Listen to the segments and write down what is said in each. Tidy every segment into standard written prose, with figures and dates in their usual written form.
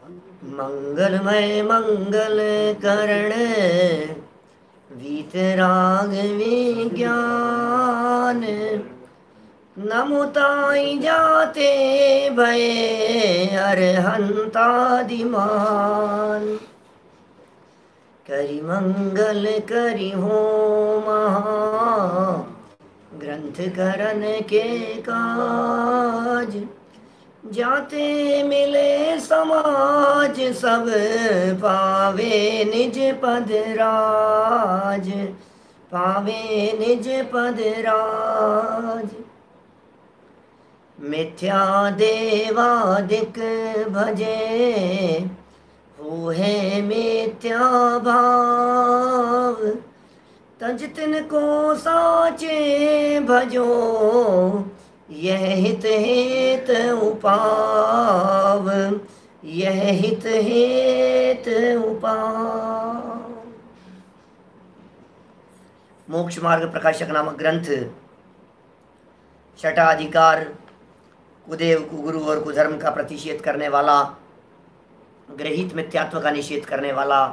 मंगलमय मंगल करण वीतराग विज्ञान। नमुताई जाते भये अरहंतादिमान। करि मंगल करि हो महा ग्रंथ करन के काज। जाते मिले समाज सब पावे निज पद राज। पावे निज पद राज। मिथ्या देवादिक भजे हो है मिथ्या भाव। तज तिनको साचे भजो यह हित हेत उपाव। यह हित हेत उपाव। मोक्ष मार्ग प्रकाशक नामक ग्रंथ छठा अधिकार कुदेव कुगुरु और कुधर्म का प्रतिषेध करने वाला, गृहीत मिथ्यात्व का निषेध करने वाला,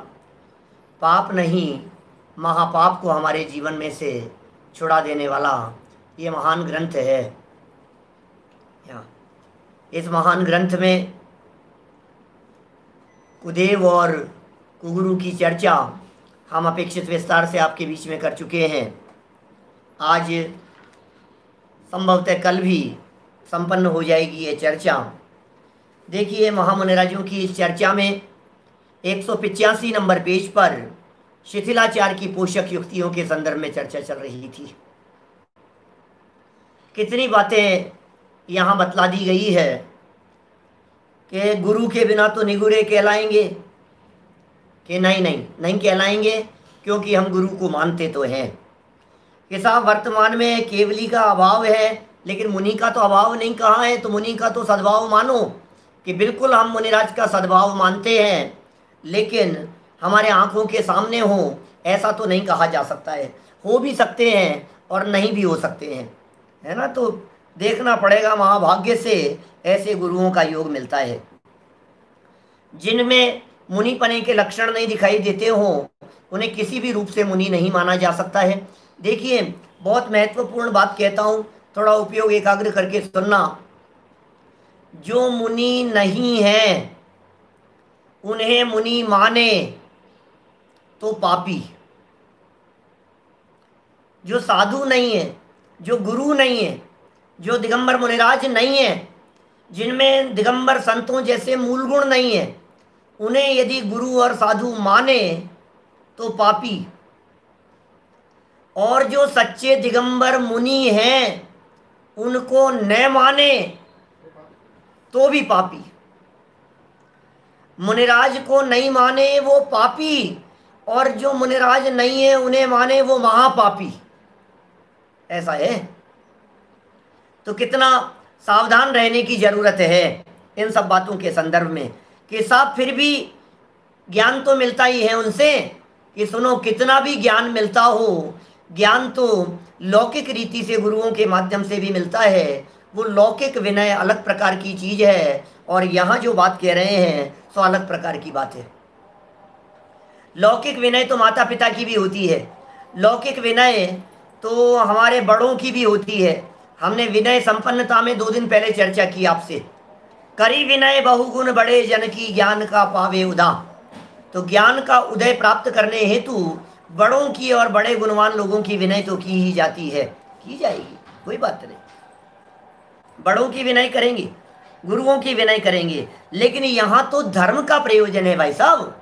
पाप नहीं महापाप को हमारे जीवन में से छुड़ा देने वाला ये महान ग्रंथ है। इस महान ग्रंथ में कुदेव और कुगुरु की चर्चा हम अपेक्षित विस्तार से आपके बीच में कर चुके हैं। आज संभवतः कल भी संपन्न हो जाएगी ये चर्चा। देखिए, महामुनिराजों की इस चर्चा में 185 नंबर पेज पर शिथिलाचार की पोषक युक्तियों के संदर्भ में चर्चा चल रही थी। कितनी बातें यहाँ बतला दी गई है कि गुरु के बिना तो निगुरे कहलाएंगे, कि नहीं कहलाएंगे, क्योंकि हम गुरु को मानते तो हैं कि साहब वर्तमान में केवली का अभाव है, लेकिन मुनि का तो अभाव नहीं कहाँ है। तो मुनि का तो सद्भाव मानो कि बिल्कुल हम मुनिराज का सद्भाव मानते हैं, लेकिन हमारे आंखों के सामने हो ऐसा तो नहीं कहा जा सकता है। हो भी सकते हैं और नहीं भी हो सकते हैं, है ना। तो देखना पड़ेगा, महाभाग्य से ऐसे गुरुओं का योग मिलता है जिनमें मुनिपने के लक्षण नहीं दिखाई देते हों, उन्हें किसी भी रूप से मुनि नहीं माना जा सकता है। देखिए, बहुत महत्वपूर्ण बात कहता हूँ, थोड़ा उपयोग एकाग्र करके सुनना। जो मुनि नहीं है उन्हें मुनि माने तो पापी। जो साधु नहीं है, जो गुरु नहीं है, जो दिगंबर मुनिराज नहीं है, जिनमें दिगंबर संतों जैसे मूल गुण नहीं है, उन्हें यदि गुरु और साधु माने तो पापी। और जो सच्चे दिगंबर मुनि हैं उनको न माने तो भी पापी। मुनिराज को नहीं माने वो पापी, और जो मुनिराज नहीं है उन्हें माने वो महापापी। ऐसा है। तो कितना सावधान रहने की जरूरत है इन सब बातों के संदर्भ में कि साहब फिर भी ज्ञान तो मिलता ही है उनसे। कि सुनो, कितना भी ज्ञान मिलता हो, ज्ञान तो लौकिक रीति से गुरुओं के माध्यम से भी मिलता है। वो लौकिक विनय अलग प्रकार की चीज है, और यहाँ जो बात कह रहे हैं सो अलग प्रकार की बात है। लौकिक विनय तो माता पिता की भी होती है, लौकिक विनय तो हमारे बड़ों की भी होती है। हमने विनय संपन्नता में 2 दिन पहले चर्चा की आपसे। करी विनय बहुगुण बड़े जन की ज्ञान का पावे उदा। तो ज्ञान का उदय प्राप्त करने हेतु बड़ों की और बड़े गुणवान लोगों की विनय तो की ही जाती है, की जाएगी, कोई बात नहीं। बड़ों की विनय करेंगे, गुरुओं की विनय करेंगे, लेकिन यहाँ तो धर्म का प्रयोजन है भाई साहब।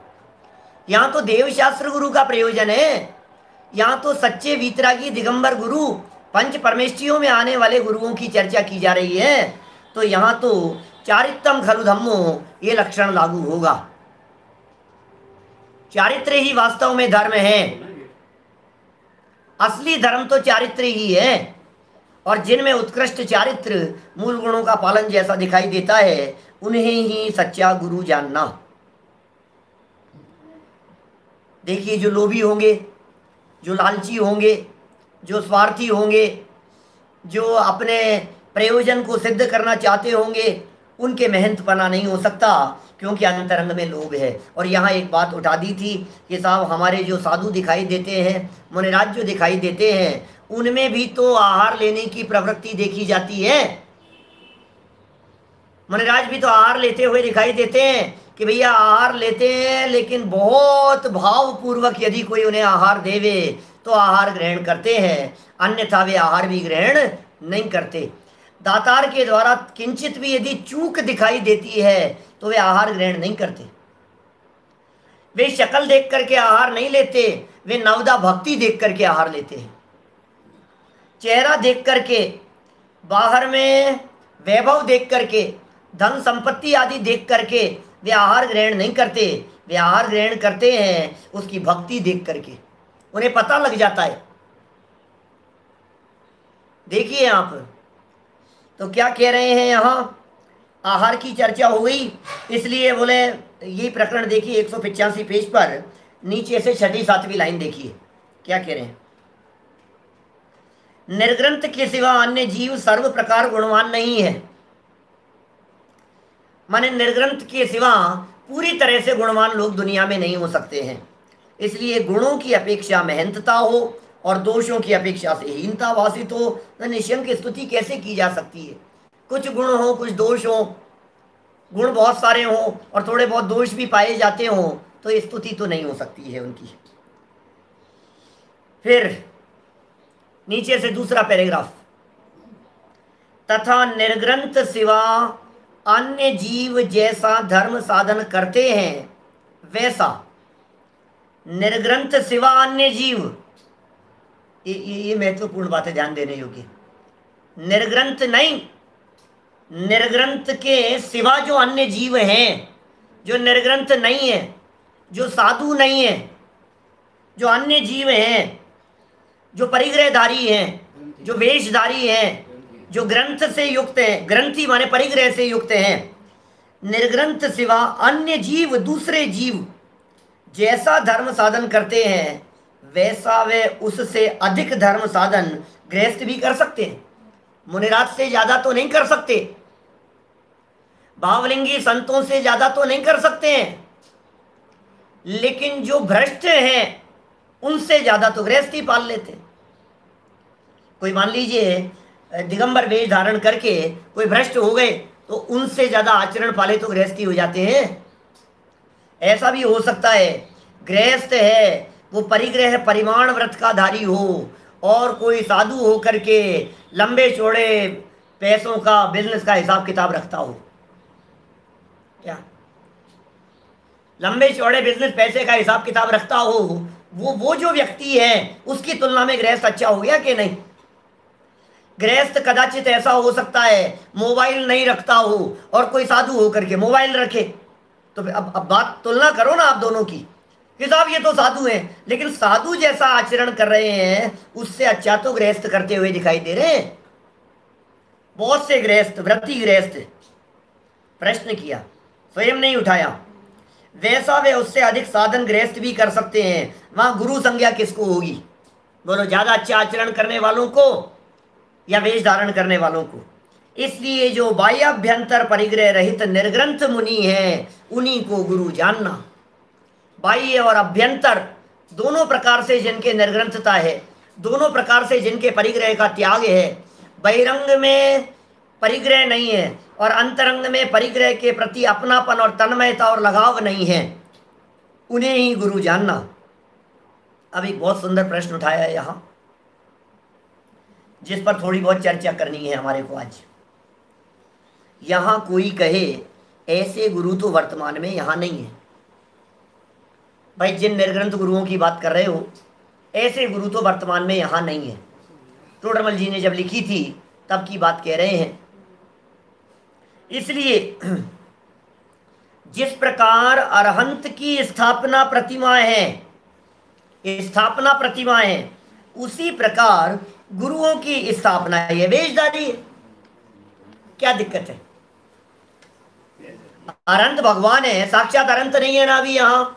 यहाँ तो देवशास्त्र गुरु का प्रयोजन है। यहाँ तो सच्चे वीतरागी दिगंबर गुरु, पंच परमेष्ठियों में आने वाले गुरुओं की चर्चा की जा रही है। तो यहाँ तो चारित्रम खलु धम्मो ये लक्षण लागू होगा। चारित्र ही वास्तव में धर्म है। असली धर्म तो चारित्र ही है, और जिनमें उत्कृष्ट चारित्र मूल गुणों का पालन जैसा दिखाई देता है उन्हें ही सच्चा गुरु जानना। देखिए, जो लोभी होंगे, जो लालची होंगे, जो स्वार्थी होंगे, जो अपने प्रयोजन को सिद्ध करना चाहते होंगे, उनके मेहनतपना नहीं हो सकता, क्योंकि अंतरंग में लोभ है। और यहाँ एक बात उठा दी थी कि साहब हमारे जो साधु दिखाई देते हैं, मुनिराज जो दिखाई देते हैं, उनमें भी तो आहार लेने की प्रवृत्ति देखी जाती है। मुनिराज भी तो आहार लेते हुए दिखाई देते हैं कि भैया आहार लेते हैं, लेकिन बहुत भावपूर्वक यदि कोई उन्हें आहार देवे तो आहार ग्रहण करते हैं, अन्यथा वे आहार भी ग्रहण नहीं करते। दातार के द्वारा किंचित भी यदि चूक दिखाई देती है तो वे आहार ग्रहण नहीं करते। वे शक्ल देख करके आहार नहीं लेते, वे नवदा भक्ति देख करके आहार लेते हैं। चेहरा देख करके, बाहर में वैभव देख करके, धन संपत्ति आदि देख करके वे आहार ग्रहण नहीं करते। वे आहार ग्रहण करते हैं उसकी भक्ति देख करके, उन्हें पता लग जाता है। देखिए आप तो क्या कह रहे हैं, यहाँ आहार की चर्चा हो गई, इसलिए बोले ये प्रकरण देखिए 185 पेज पर नीचे से 6ठी 7वीं लाइन देखिए क्या कह रहे हैं। निर्ग्रंथ के सिवा अन्य जीव सर्व प्रकार गुणवान नहीं है। माने निर्ग्रंथ के सिवा पूरी तरह से गुणवान लोग दुनिया में नहीं हो सकते हैं। इसलिए गुणों की अपेक्षा महंतता हो और दोषों की अपेक्षा से हीनता भाषित हो, निशंक की स्तुति कैसे की जा सकती है। कुछ गुण हो, कुछ दोष हो, गुण बहुत सारे हो और थोड़े बहुत दोष भी पाए जाते हो, तो स्तुति तो नहीं हो सकती है उनकी। फिर नीचे से दूसरा पैराग्राफ, तथा निर्ग्रंथ सिवा अन्य जीव जैसा धर्म साधन करते हैं वैसा निर्ग्रंथ सिवा अन्य जीव, ये महत्वपूर्ण बात है, ध्यान देने योग्य। निर्ग्रंथ नहीं, निर्ग्रंथ के सिवा जो अन्य जीव हैं, जो निर्ग्रंथ नहीं है, जो साधु नहीं है, जो अन्य जीव हैं, जो परिग्रहधारी हैं, जो वेशधारी हैं, जो ग्रंथ से युक्त हैं, ग्रंथी माने परिग्रह से युक्त हैं, निर्ग्रंथ सिवा अन्य जीव, दूसरे जीव जैसा धर्म साधन करते हैं वैसा वे उससे अधिक धर्म साधन गृहस्थ भी कर सकते हैं। मुनिराज से ज्यादा तो नहीं कर सकते, भावलिंगी संतों से ज्यादा तो नहीं कर सकते हैं, लेकिन जो भ्रष्ट हैं उनसे ज्यादा तो गृहस्थी पाल लेते हैं। कोई मान लीजिए दिगंबर वेश धारण करके कोई भ्रष्ट हो गए तो उनसे ज्यादा आचरण पाले तो गृहस्थी हो जाते हैं। ऐसा भी हो सकता है गृहस्थ है वो परिग्रह परिमाण व्रत का धारी हो और कोई साधु हो करके लंबे चौड़े पैसों का, बिजनेस का हिसाब किताब रखता हो। क्या लंबे चौड़े बिजनेस पैसे का हिसाब किताब रखता हो, वो जो व्यक्ति है उसकी तुलना में गृहस्थ अच्छा हो गया कि नहीं। गृहस्थ कदाचित ऐसा हो सकता है मोबाइल नहीं रखता हो और कोई साधु हो करके मोबाइल रखे, तो अब बात तुलना करो ना आप दोनों की कि साहब ये तो साधु हैं, लेकिन साधु जैसा आचरण कर रहे हैं उससे अच्छा तो गृहस्थ करते हुए दिखाई दे रहे हैं। बहुत से गृहस्थ, व्रती गृहस्थ, प्रश्न किया स्वयं नहीं उठाया, वैसा वे उससे अधिक साधन गृहस्थ भी कर सकते हैं। वहां गुरु संज्ञा किसको होगी, बोलो ज्यादा अच्छा आचरण करने वालों को या वेश धारण करने वालों को। इसलिए जो बाह्याभ्यंतर परिग्रह रहित निर्ग्रंथ मुनि है उन्हीं को गुरु जानना। बाह्य और अभ्यंतर दोनों प्रकार से जिनके निर्ग्रंथता है, दोनों प्रकार से जिनके परिग्रह का त्याग है, बहिरंग में परिग्रह नहीं है और अंतरंग में परिग्रह के प्रति अपनापन और तन्मयता और लगाव नहीं है, उन्हें ही गुरु जानना। अब एक बहुत सुंदर प्रश्न उठाया है यहाँ, जिस पर थोड़ी बहुत चर्चा करनी है हमारे को आज। यहाँ कोई कहे ऐसे गुरु तो वर्तमान में यहाँ नहीं है। भाई जिन निर्ग्रंथ गुरुओं की बात कर रहे हो ऐसे गुरु तो वर्तमान में यहाँ नहीं है। टोडरमल जी ने जब लिखी थी तब की बात कह रहे हैं। इसलिए जिस प्रकार अरहंत की स्थापना प्रतिमाएं हैं, स्थापना प्रतिमाएं हैं, उसी प्रकार गुरुओं की स्थापना है, वेशधारी है। क्या दिक्कत है? अरंत भगवान है, साक्षात अरंत नहीं है ना अभी यहाँ।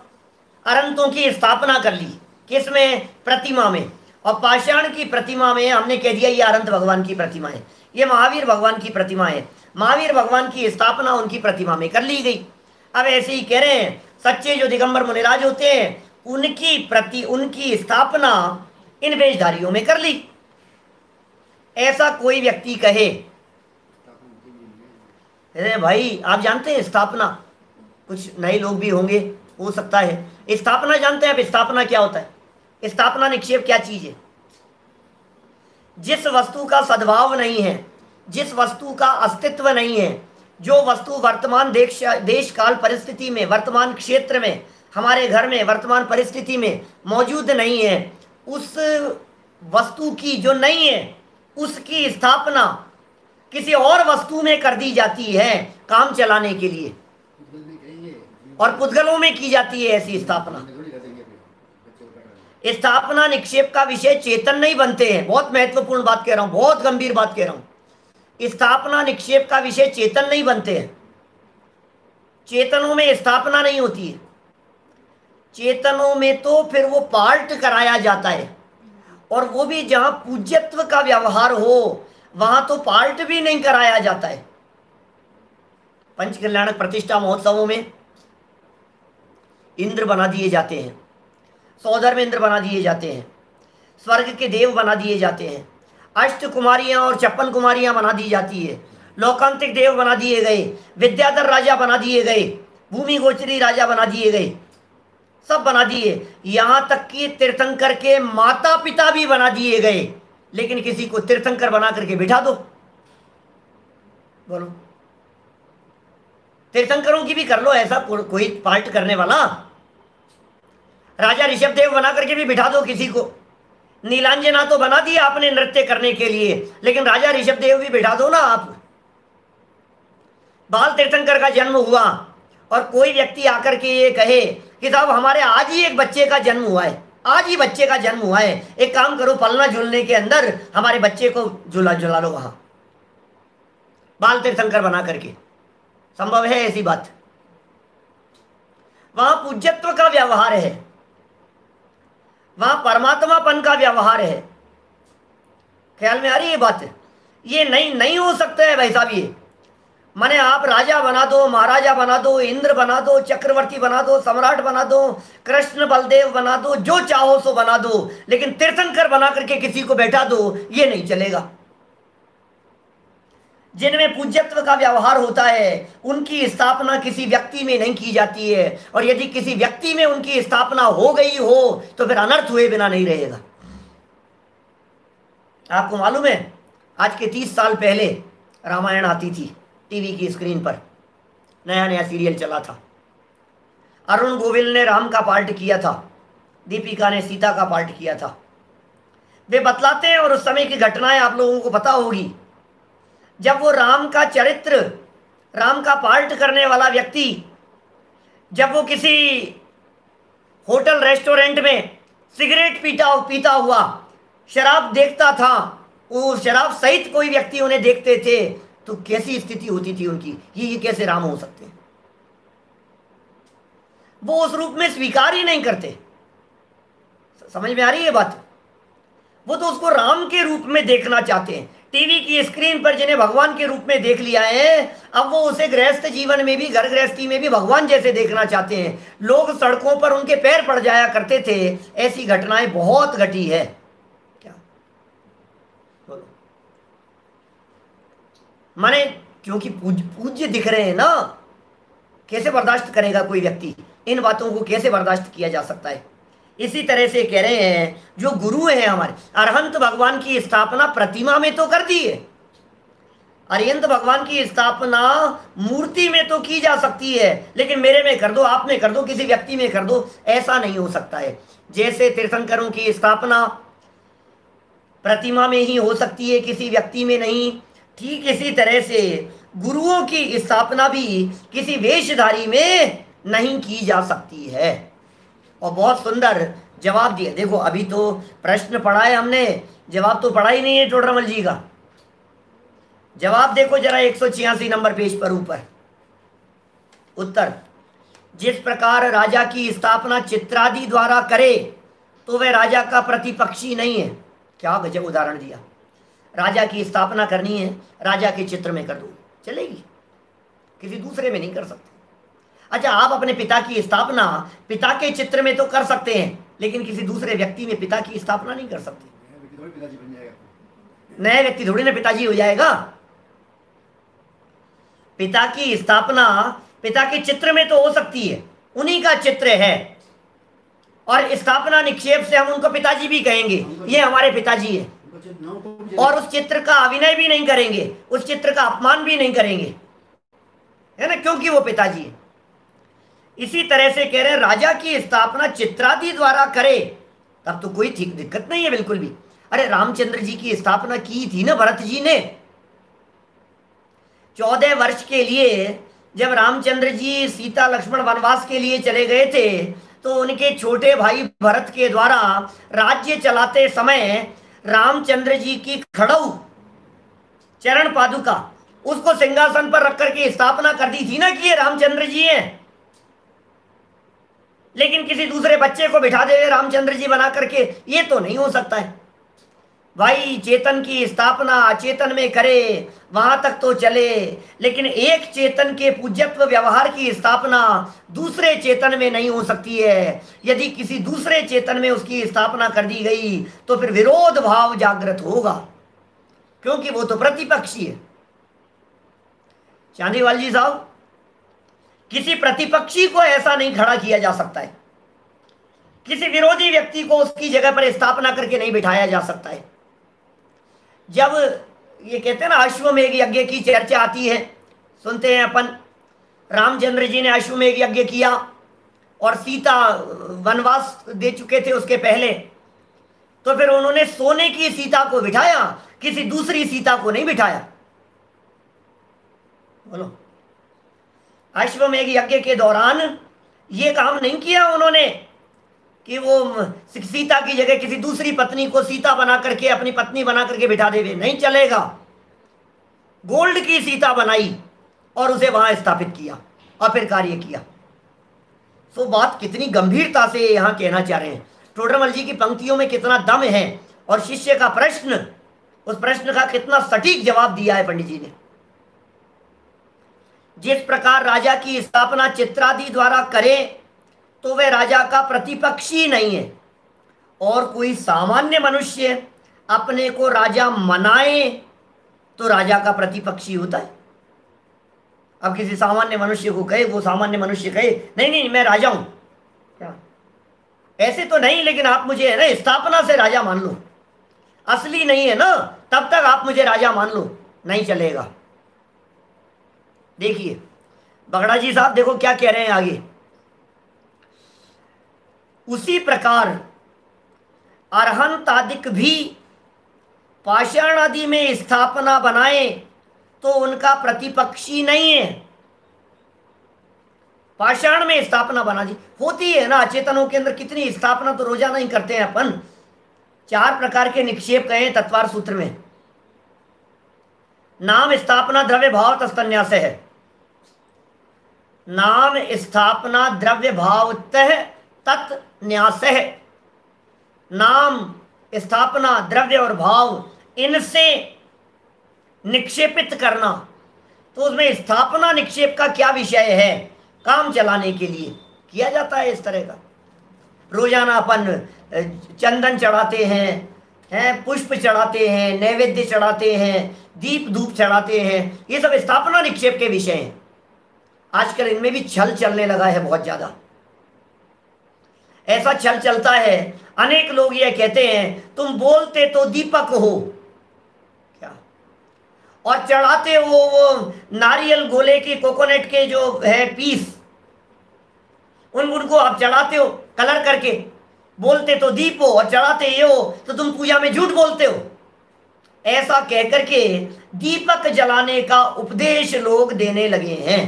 अरंतों की स्थापना कर ली, किसमें? प्रतिमा में। और पाषाण की प्रतिमा में हमने कह दिया ये अरंत भगवान की प्रतिमा है, ये महावीर भगवान की प्रतिमा है। महावीर भगवान की स्थापना उनकी प्रतिमा में कर ली गई। अब ऐसे ही कह रहे हैं सच्चे जो दिगंबर मुनिराज होते हैं उनकी स्थापना इन वेशधारियों में कर ली। ऐसा कोई व्यक्ति कहे, अरे भाई आप जानते हैं स्थापना, कुछ नए लोग भी होंगे हो सकता है, स्थापना जानते हैं आप? स्थापना क्या होता है? स्थापना निक्षेप क्या चीज है? जिस वस्तु का सद्भाव नहीं है, जिस वस्तु का अस्तित्व नहीं है, जो वस्तु वर्तमान देश काल परिस्थिति में, वर्तमान क्षेत्र में, हमारे घर में वर्तमान परिस्थिति में मौजूद नहीं है, उस वस्तु की जो नहीं है उसकी स्थापना किसी और वस्तु में कर दी जाती है काम चलाने के लिए, और पुद्गलों में की जाती है ऐसी स्थापना। स्थापना निक्षेप का विषय चेतन नहीं बनते हैं। बहुत महत्वपूर्ण बात कह रहा हूं, बहुत गंभीर बात कह रहा हूं। स्थापना निक्षेप का विषय चेतन नहीं बनते हैं। चेतनों में स्थापना नहीं होती है। चेतनों में तो फिर वो पार्ट कराया जाता है, और वो भी जहां पूज्यत्व का व्यवहार हो वहां तो पार्ट भी नहीं कराया जाता है। पंच कल्याणक प्रतिष्ठा महोत्सवों में इंद्र बना दिए जाते हैं, सौधर्म इंद्र बना दिए जाते हैं, स्वर्ग के देव बना दिए जाते हैं, अष्ट कुमारियां और 56 कुमारियां बना दी जाती है, लोकांतिक देव बना दिए गए, विद्याधर राजा बना दिए गए, भूमि गोचरी राजा बना दिए गए, सब बना दिए। यहां तक कि तीर्थंकर के माता पिता भी बना दिए गए, लेकिन किसी को तीर्थंकर बना करके बिठा दो, बोलो तीर्थंकरों की भी कर लो ऐसा कोई पार्ट करने वाला। राजा ऋषभ देव बना करके भी बिठा दो किसी को। नीलांजना तो बना दिया आपने नृत्य करने के लिए, लेकिन राजा ऋषभ देव भी बिठा दो ना आप। बाल तीर्थंकर का जन्म हुआ और कोई व्यक्ति आकर के ये कहे कि साहब हमारे आज ही एक बच्चे का जन्म हुआ है, आज ही बच्चे का जन्म हुआ है, एक काम करो पलना झूलने के अंदर हमारे बच्चे को झुला झुला लो वहां, बाल तीर्थंकर बना करके। संभव है ऐसी बात? वहां पूज्यत्व का व्यवहार है, वहां परमात्मापन का व्यवहार है। ख्याल में आ रही है बात? ये नहीं हो सकता है भाई साहब। ये माने आप राजा बना दो, महाराजा बना दो, इंद्र बना दो, चक्रवर्ती बना दो, सम्राट बना दो, कृष्ण बलदेव बना दो, जो चाहो सो बना दो, लेकिन तीर्थंकर बना करके किसी को बैठा दो, ये नहीं चलेगा। जिनमें पूज्यत्व का व्यवहार होता है उनकी स्थापना किसी व्यक्ति में नहीं की जाती है, और यदि किसी व्यक्ति में उनकी स्थापना हो गई हो तो फिर अनर्थ हुए बिना नहीं रहेगा। आपको मालूम है आज के 30 साल पहले रामायण आती थी टीवी की स्क्रीन पर, नया नया सीरियल चला था। अरुण गोविल ने राम का पार्ट किया था, दीपिका ने सीता का पार्ट किया था। वे बतलाते हैं और उस समय की घटनाएं आप लोगों को पता होगी। जब वो राम का चरित्र, राम का पार्ट करने वाला व्यक्ति जब वो किसी होटल रेस्टोरेंट में सिगरेट पीता हुआ शराब देखता था, वो शराब सहित कोई व्यक्ति उन्हें देखते थे, तो कैसी स्थिति होती थी उनकी, ये कैसे राम हो सकते हैं? वो उस रूप में स्वीकार ही नहीं करते। समझ में आ रही है बात? वो तो उसको राम के रूप में देखना चाहते हैं। टीवी की स्क्रीन पर जिन्हें भगवान के रूप में देख लिया है, अब वो उसे गृहस्थ जीवन में भी, घर गृहस्थी में भी भगवान जैसे देखना चाहते हैं। लोग सड़कों पर उनके पैर पड़ जाया करते थे, ऐसी घटनाएं बहुत घटी है। क्या बोलो? माने क्योंकि पूज्य दिख रहे हैं ना, कैसे बर्दाश्त करेगा कोई व्यक्ति? इन बातों को कैसे बर्दाश्त किया जा सकता है? इसी तरह से कह रहे हैं जो गुरु हैं हमारे, अरहंत भगवान की स्थापना प्रतिमा में तो कर दी है, अरिहंत भगवान की स्थापना मूर्ति में तो की जा सकती है, लेकिन मेरे में कर दो, आप में कर दो, किसी व्यक्ति में कर दो, ऐसा नहीं हो सकता है। जैसे तीर्थंकरों की स्थापना प्रतिमा में ही हो सकती है, किसी व्यक्ति में नहीं, ठीक इसी तरह से गुरुओं की स्थापना भी किसी वेशधारी में नहीं की जा सकती है। और बहुत सुंदर जवाब दिया। देखो अभी तो प्रश्न पढ़ा है हमने, जवाब तो पढ़ा ही नहीं है टोडरमल जी का। जवाब देखो जरा 186 नंबर पेज पर ऊपर उत्तर, जिस प्रकार राजा की स्थापना चित्रादि द्वारा करे तो वह राजा का प्रतिपक्षी नहीं है। क्या गजब उदाहरण दिया। राजा की स्थापना करनी है, राजा के चित्र में कर दो, चलेगी, किसी दूसरे में नहीं कर सकते। अच्छा, आप अपने पिता की स्थापना पिता के चित्र में तो कर सकते हैं, लेकिन किसी दूसरे व्यक्ति में पिता की स्थापना नहीं कर सकते। नए व्यक्ति थोड़ी ना पिताजी हो जाएगा। पिता की स्थापना पिता के चित्र में तो हो सकती है, उन्हीं का चित्र है, और स्थापना निक्षेप से हम उनको पिताजी भी कहेंगे, ये हमारे पिताजी है, और उस चित्र का अभिनय भी नहीं करेंगे, उस चित्र का अपमान भी नहीं करेंगे, है ना, क्योंकि वो पिताजी है। इसी तरह से कह रहे हैं राजा की स्थापना चित्रादि द्वारा करे तब तो कोई ठीक दिक्कत नहीं है बिल्कुल भी। अरे रामचंद्र जी की स्थापना की थी ना भरत जी ने। 14 वर्ष के लिए जब रामचंद्र जी सीता लक्ष्मण वनवास के लिए चले गए थे, तो उनके छोटे भाई भरत के द्वारा राज्य चलाते समय रामचंद्र जी की खड़ऊ चरण पादुका उसको सिंहासन पर रख करके स्थापना कर दी थी ना कि ये रामचंद्र जी हैं। लेकिन किसी दूसरे बच्चे को बिठा दे रामचंद्र जी बना करके, ये तो नहीं हो सकता है भाई। चेतन की स्थापना अचेतन में करे वहां तक तो चले, लेकिन एक चेतन के पूज्यत्व व्यवहार की स्थापना दूसरे चेतन में नहीं हो सकती है। यदि किसी दूसरे चेतन में उसकी स्थापना कर दी गई तो फिर विरोध भाव जागृत होगा, क्योंकि वो तो प्रतिपक्षी है। चांदीवाल जी साहब, किसी प्रतिपक्षी को ऐसा नहीं खड़ा किया जा सकता है, किसी विरोधी व्यक्ति को उसकी जगह पर स्थापना करके नहीं बिठाया जा सकता है। जब ये कहते हैं ना अश्वमेघ यज्ञ की चर्चा आती है, सुनते हैं अपन, रामचंद्र जी ने अश्वमेघ यज्ञ किया और सीता वनवास दे चुके थे उसके पहले, तो फिर उन्होंने सोने की सीता को बिठाया, किसी दूसरी सीता को नहीं बिठाया। बोलो, अश्वमेघ यज्ञ के दौरान ये काम नहीं किया उन्होंने कि वो सीता की जगह किसी दूसरी पत्नी को सीता बना करके, अपनी पत्नी बना करके बिठा देवे, नहीं चलेगा। गोल्ड की सीता बनाई और उसे वहां स्थापित किया और फिर कार्य किया। सो बात कितनी गंभीरता से यहां कहना चाह रहे हैं। टोडरमल जी की पंक्तियों में कितना दम है, और शिष्य का प्रश्न, उस प्रश्न का कितना सटीक जवाब दिया है पंडित जी ने। जिस प्रकार राजा की स्थापना चित्रादि द्वारा करे तो वह राजा का प्रतिपक्षी नहीं है, और कोई सामान्य मनुष्य अपने को राजा मनाए तो राजा का प्रतिपक्षी होता है। अब किसी सामान्य मनुष्य को कहे, वो सामान्य मनुष्य कहे नहीं नहीं मैं राजा हूं, क्या ऐसे तो नहीं, लेकिन आप मुझे है ना स्थापना से राजा मान लो, असली नहीं है ना तब तक आप मुझे राजा मान लो, नहीं चलेगा। देखिए बगड़ा जी साहब, देखो क्या कह रहे हैं आगे। उसी प्रकार अरहंतादिक भी पाषाण आदि में स्थापना बनाए तो उनका प्रतिपक्षी नहीं है। पाषाण में स्थापना बना दी होती है ना, अचेतनों के अंदर कितनी स्थापना तो रोजाना ही करते हैं अपन। 4 प्रकार के निक्षेप कहे तत्वार सूत्र में। नाम स्थापना द्रव्य भाव तस्तन्यास है। नाम स्थापना द्रव्य भाव तत् न्यास है। नाम स्थापना द्रव्य और भाव इनसे निक्षेपित करना, तो उसमें स्थापना निक्षेप का क्या विषय है, काम चलाने के लिए किया जाता है। इस तरह का रोजाना अपन चंदन चढ़ाते हैं, पुष्प चढ़ाते हैं, नैवेद्य चढ़ाते हैं, दीप धूप चढ़ाते हैं, ये सब स्थापना निक्षेप के विषय हैं। आजकल इनमें भी छल चलने लगा है बहुत ज्यादा। ऐसा छल चलता है, अनेक लोग ये कहते हैं तुम बोलते तो दीपक हो क्या, और चढ़ाते हो वो नारियल गोले की, कोकोनट के जो है पीस, उनको आप चढ़ाते हो कलर करके, बोलते तो दीप हो और चढ़ाते ये हो, तो तुम पूजा में झूठ बोलते हो। ऐसा कहकर के दीपक जलाने का उपदेश लोग देने लगे हैं।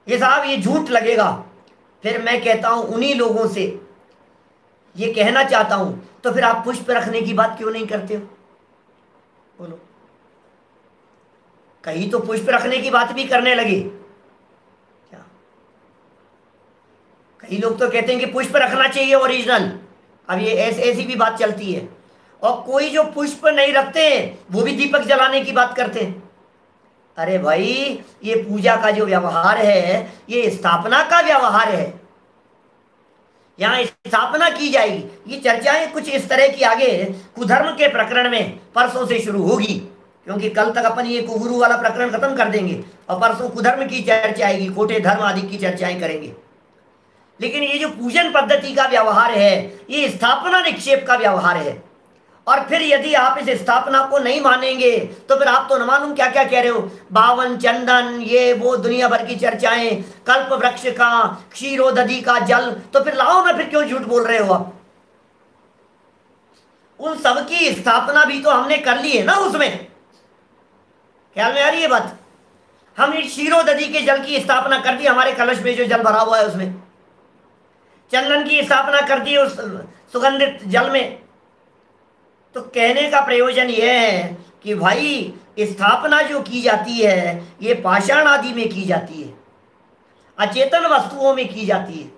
ये साहब ये झूठ लगेगा। फिर मैं कहता हूं उन्हीं लोगों से ये कहना चाहता हूं, तो फिर आप पुष्प रखने की बात क्यों नहीं करते हो? बोलो, कहीं तो पुष्प रखने की बात भी करने लगे क्या? कई लोग तो कहते हैं कि पुष्प रखना चाहिए ओरिजिनल। अब ये ऐसी भी बात चलती है। और कोई जो पुष्प नहीं रखते हैं वो भी दीपक जलाने की बात करते हैं। अरे भाई, ये पूजा का जो व्यवहार है ये स्थापना का व्यवहार है। यहाँ स्थापना की जाएगी। ये चर्चाएं कुछ इस तरह की आगे कुधर्म के प्रकरण में परसों से शुरू होगी, क्योंकि कल तक अपन ये कुगुरु वाला प्रकरण खत्म कर देंगे और परसों कुधर्म की चर्चा आएगी, कोटे धर्म आदि की चर्चाएं करेंगे। लेकिन ये जो पूजन पद्धति का व्यवहार है ये स्थापना निक्षेप का व्यवहार है। और फिर यदि आप इस स्थापना को नहीं मानेंगे तो फिर आप तो न मालूम क्या क्या कह रहे हो, बावन चंदन ये वो दुनिया भर की चर्चाएं, कल्प वृक्ष का, क्षीरोदधि का जल, तो फिर लाओ ना, फिर क्यों झूठ बोल रहे हो आप? उन सब की स्थापना भी तो हमने कर ली है ना उसमें। ख्याल में आ रही है बात? हम इस क्षीरोदधि के जल की स्थापना कर दी, हमारे कलश में जो जल भरा हुआ है उसमें। चंदन की स्थापना कर दी उस सुगंधित जल में। तो कहने का प्रयोजन यह है कि भाई स्थापना जो की जाती है ये पाषाण आदि में की जाती है, अचेतन वस्तुओं में की जाती है।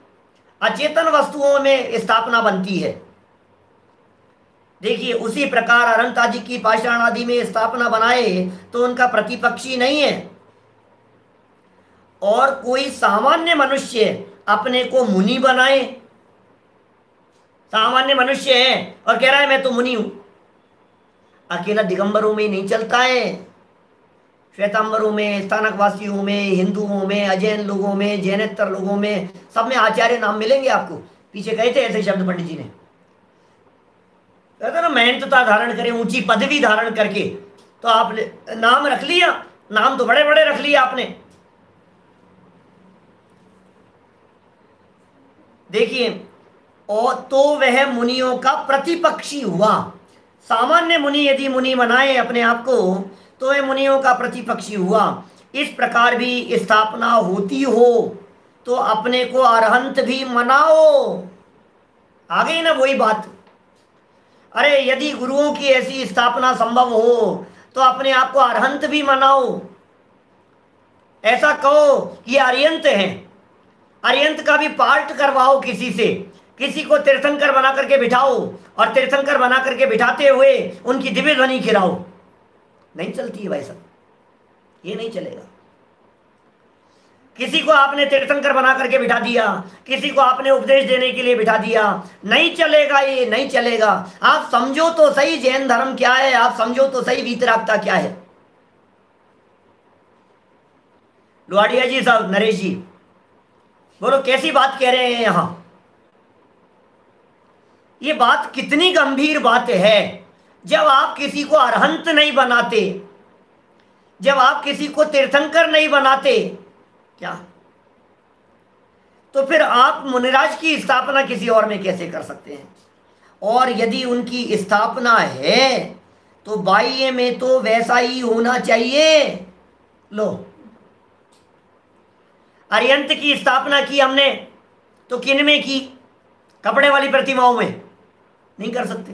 अचेतन वस्तुओं में स्थापना बनती है। देखिए, उसी प्रकार अनंत आदि की पाषाण आदि में स्थापना बनाए तो उनका प्रतिपक्षी नहीं है। और कोई सामान्य मनुष्य अपने को मुनि बनाए, सामान्य मनुष्य है और कह रहा है मैं तो मुनि हूं, अकेला दिगंबरों में नहीं चलता है, श्वेतांबरों में, स्थानकवासियों में, हिंदुओं में, अजैन लोगों में, जैनेतर लोगों में, सब में आचार्य नाम मिलेंगे आपको। पीछे कहे थे ऐसे शब्द पंडित जी ने, कहते ना महंतता धारण करें, ऊंची पदवी धारण करके। तो आप नाम रख लिया, नाम तो बड़े बड़े रख लिया आपने। देखिए, और तो वह मुनियों का प्रतिपक्षी हुआ। सामान्य मुनि यदि मुनि बनाए अपने आप को तो वह मुनियों का प्रतिपक्षी हुआ। इस प्रकार भी स्थापना होती हो तो अपने को अरहंत भी मनाओ। आ गई ना वही बात। अरे यदि गुरुओं की ऐसी स्थापना संभव हो तो अपने आप को अरहंत भी मनाओ। ऐसा कहो कि अरियंत हैं, अरियंत का भी पार्ट करवाओ किसी से, किसी को तीर्थंकर बना करके बिठाओ और तीर्थंकर बना करके बिठाते हुए उनकी दिव्य ध्वनि खिलाओ। नहीं चलती है भाई साहब, ये नहीं चलेगा। किसी को आपने तीर्थंकर बना करके बिठा दिया, किसी को आपने उपदेश देने के लिए बिठा दिया, नहीं चलेगा, ये नहीं चलेगा। आप समझो तो सही जैन धर्म क्या है, आप समझो तो सही वीतरागता क्या है। लुहाड़िया जी साहब, नरेश जी, बोलो कैसी बात कह रहे हैं यहां। ये बात कितनी गंभीर बात है। जब आप किसी को अरहंत नहीं बनाते, जब आप किसी को तीर्थंकर नहीं बनाते, क्या तो फिर आप मुनिराज की स्थापना किसी और में कैसे कर सकते हैं? और यदि उनकी स्थापना है तो बाह्य में तो वैसा ही होना चाहिए। लो, अरियंत की स्थापना की हमने तो किन में की? कपड़े वाली प्रतिमाओं में नहीं कर सकते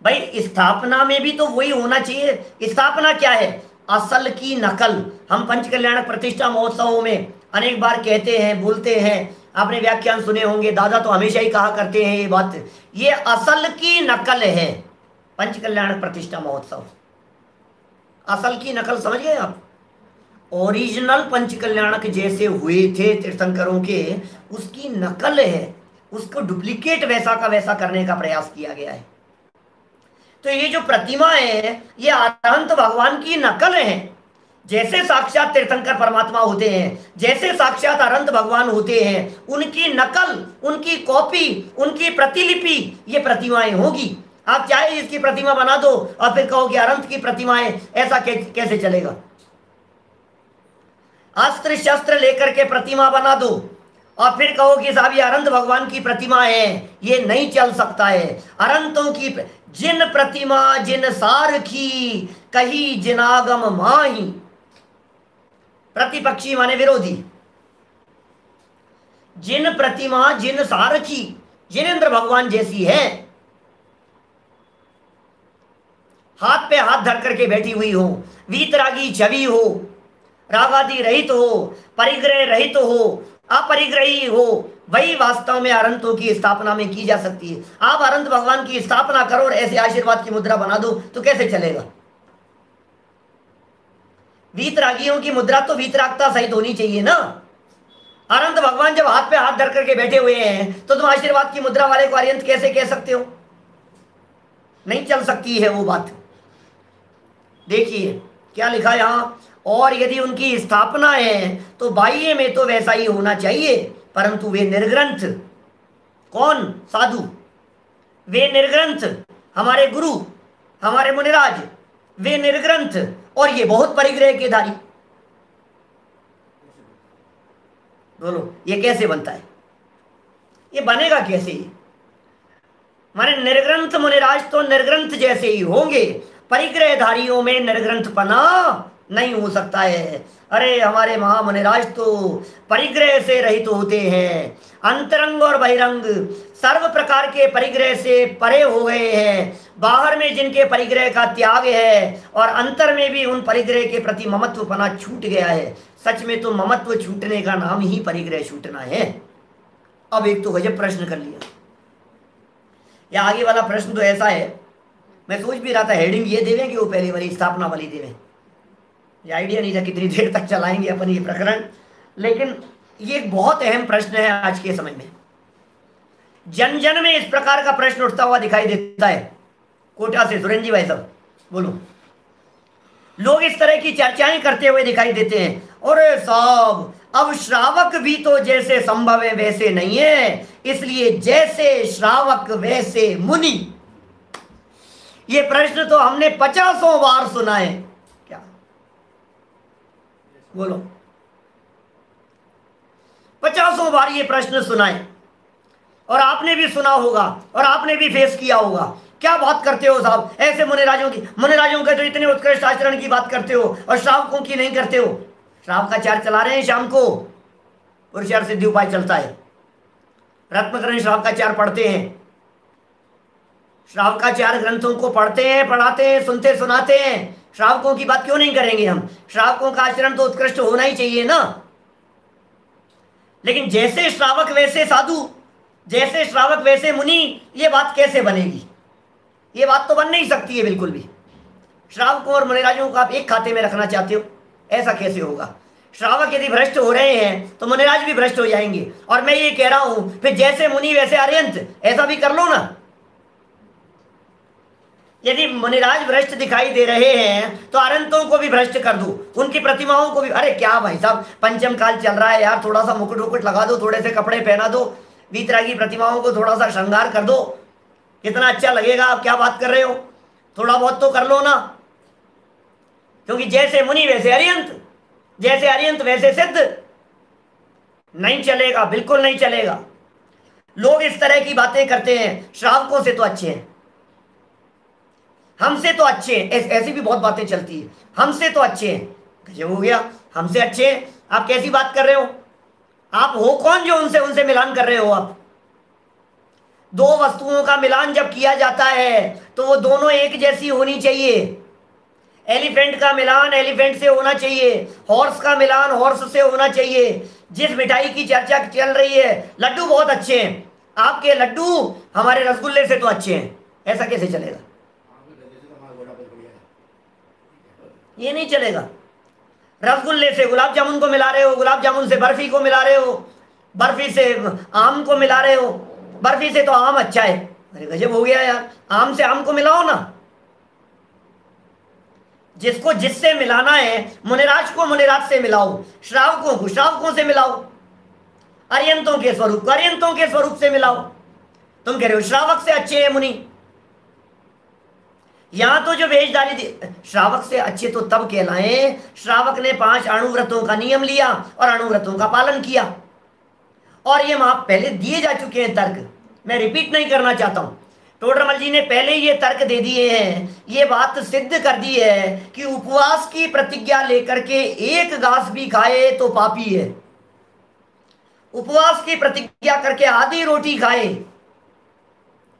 भाई। स्थापना में भी तो वही होना चाहिए। स्थापना क्या है? असल की नकल। हम पंचकल्याणक प्रतिष्ठा महोत्सवों में अनेक बार कहते हैं, बोलते हैं, आपने व्याख्यान सुने होंगे, दादा तो हमेशा ही कहा करते हैं ये बात, ये असल की नकल है पंचकल्याणक प्रतिष्ठा महोत्सव। असल की नकल, समझ गए आप? ओरिजिनल पंचकल्याणक जैसे हुए थे तीर्थंकरों के, उसकी नकल है, उसको डुप्लीकेट वैसा का वैसा करने का प्रयास किया गया है। तो ये जो प्रतिमा है ये अरहंत भगवान की नकल है। जैसे साक्षात तीर्थंकर परमात्मा होते हैं, जैसे साक्षात अरहंत भगवान होते हैं, उनकी नकल, उनकी कॉपी, उनकी प्रतिलिपि ये प्रतिमाएं होगी। आप चाहे इसकी प्रतिमा बना दो और फिर कहो कि अरहंत की प्रतिमाएं, ऐसा कैसे चलेगा? अस्त्र शस्त्र लेकर के प्रतिमा बना दो और फिर कहो कि साहब ये अरहंत भगवान की प्रतिमा है, ये नहीं चल सकता है। अरहंतों की जिन प्रतिमा जिन सारखी, कही जिनागम माही। प्रतिपक्षी माने विरोधी। जिन प्रतिमा जिन सारखी, जिनेन्द्र भगवान जैसी है, हाथ पे हाथ धर करके बैठी हुई हो, वीतरागी छवि हो, रागादि रहित हो, परिग्रह रहित हो, अपरिग्रही हो, वही वास्तव में अरहंतों की स्थापना में की जा सकती है। आप अरहंत भगवान की स्थापना करो और ऐसे आशीर्वाद की मुद्रा बना दो तो कैसे चलेगा? वीतरागियों की मुद्रा तो वीतरागता सहित होनी चाहिए ना। अनंत भगवान जब हाथ पे हाथ धर करके बैठे हुए हैं तो तुम आशीर्वाद की मुद्रा वाले को अरियंत कैसे कह सकते हो? नहीं चल सकती है वो बात। देखिए क्या लिखा यहां, और यदि उनकी स्थापना है तो बाह्य में तो वैसा ही होना चाहिए, परंतु वे निर्ग्रंथ। कौन? साधु। वे निर्ग्रंथ, हमारे गुरु, हमारे मुनिराज, वे निर्ग्रंथ, और ये बहुत परिग्रह के धारी। बोलो ये कैसे बनता है? ये बनेगा कैसे? माने निर्ग्रंथ मुनिराज तो निर्ग्रंथ जैसे ही होंगे, परिग्रहधारियों में निर्ग्रंथपना नहीं हो सकता है। अरे हमारे महामुनिराज तो परिग्रह से रहित होते हैं, अंतरंग और बहिरंग सर्व प्रकार के परिग्रह से परे हो गए हैं। बाहर में जिनके परिग्रह का त्याग है और अंतर में भी उन परिग्रह के प्रति ममत्वपना छूट गया है। सच में तो ममत्व छूटने का नाम ही परिग्रह छूटना है। अब एक तो गजब प्रश्न कर लिया। या आगे वाला प्रश्न तो ऐसा है, मैं सोच भी रहा था हेडिंग ये देवें कि वो पहले वाली स्थापना वाली देवें। ये आइडिया नहीं था कितनी देर तक चलाएंगे अपन ये प्रकरण, लेकिन ये एक बहुत अहम प्रश्न है आज के समय में। जन जन में इस प्रकार का प्रश्न उठता हुआ दिखाई देता है। कोटा से सुरेंद्र जी भाई साहब बोलो, लोग इस तरह की चर्चाएं करते हुए दिखाई देते हैं। और साहब अब श्रावक भी तो जैसे संभव है वैसे नहीं है, इसलिए जैसे श्रावक वैसे मुनि। ये प्रश्न तो हमने 50 बार सुना है। क्या बोलो, 50 बार ये प्रश्न सुना है, और आपने भी सुना होगा और आपने भी फेस किया होगा। क्या बात करते हो साहब, ऐसे मुनिराजों की, मुनिराजों के तो इतने उत्कृष्ट आचरण की बात करते हो और श्रावकों की नहीं करते हो। श्रावक का चार चला रहे हैं शाम को, पुरुषार्थ सिद्धि उपाय चलता है। रत्नकरण श्रावकाचार पढ़ते हैं, श्रावकाचार ग्रंथों को पढ़ते हैं, पढ़ाते हैं, सुनते सुनाते हैं। श्रावकों की बात क्यों नहीं करेंगे हम? श्रावकों का आचरण तो उत्कृष्ट होना ही चाहिए ना। लेकिन जैसे श्रावक वैसे साधु, जैसे श्रावक वैसे मुनि, ये बात कैसे बनेगी? ये बात तो बन नहीं सकती है बिल्कुल भी। श्रावकों और मुनिराजों को आप एक खाते में रखना चाहते हो, ऐसा कैसे होगा? श्रावक यदि भ्रष्ट हो रहे हैं तो मुनिराज भी भ्रष्ट हो जाएंगे। और मैं ये कह रहा हूं फिर जैसे मुनि वैसे आर्यंत, ऐसा भी कर लो ना। यदि मुनिराज भ्रष्ट दिखाई दे रहे हैं तो आर्यंतों को भी भ्रष्ट कर दो, उनकी प्रतिमाओं को भी। अरे क्या भाई साहब, पंचम काल चल रहा है यार, थोड़ा सा मुकुट वुकुट लगा दो, थोड़े से कपड़े पहना दो, वीतरागी प्रतिमाओं को थोड़ा सा श्रृंगार कर दो, कितना अच्छा लगेगा। आप क्या बात कर रहे हो? थोड़ा बहुत तो कर लो ना। क्योंकि जैसे मुनि वैसे अरियंत, जैसे अरियंत वैसे सिद्ध। नहीं चलेगा, बिल्कुल नहीं चलेगा। लोग इस तरह की बातें करते हैं, श्रावकों से तो अच्छे हैं, हमसे तो अच्छे हैं। ऐसी भी बहुत बातें चलती है, हमसे तो अच्छे हैं। गजब हो गया, हमसे अच्छे हैं। आप कैसी बात कर रहे हो? आप हो कौन जो उनसे मिलान कर रहे हो? आप दो वस्तुओं का मिलान जब किया जाता है तो वो दोनों एक जैसी होनी चाहिए। एलिफेंट का मिलान एलिफेंट से होना चाहिए, हॉर्स का मिलान हॉर्स से होना चाहिए। जिस मिठाई की चर्चा चल रही है, लड्डू बहुत अच्छे हैं, आपके लड्डू हमारे रसगुल्ले से तो अच्छे हैं, ऐसा कैसे चलेगा? ये नहीं चलेगा। रसगुल्ले से गुलाब जामुन को मिला रहे हो, गुलाब जामुन से बर्फी को मिला रहे हो, बर्फी से आम को मिला रहे हो, बर्फी से तो आम अच्छा है। अरे गजब हो गया यार, आम से आम को मिलाओ ना। जिसको जिससे मिलाना है, मुनिराज को मुनिराज से मिलाओ, श्रावकों को श्रावकों से मिलाओ, अरियंतों के स्वरूप को अरियंतों के स्वरूप से मिलाओ। तुम कह रहे हो श्रावक से अच्छे हैं मुनि। यहां तो जो वेशधारी श्रावक से अच्छे तो तब कहलाए, श्रावक ने 5 अणुव्रतों का नियम लिया और अणुव्रतों का पालन किया। और ये वहां पहले दिए जा चुके हैं तर्क, मैं रिपीट नहीं करना चाहता हूं। टोडरमल जी ने पहले ये तर्क दे दिए हैं, ये बात सिद्ध कर दी है कि उपवास की प्रतिज्ञा लेकर के एक घास भी खाए तो पापी है। उपवास की प्रतिज्ञा करके आधी रोटी खाए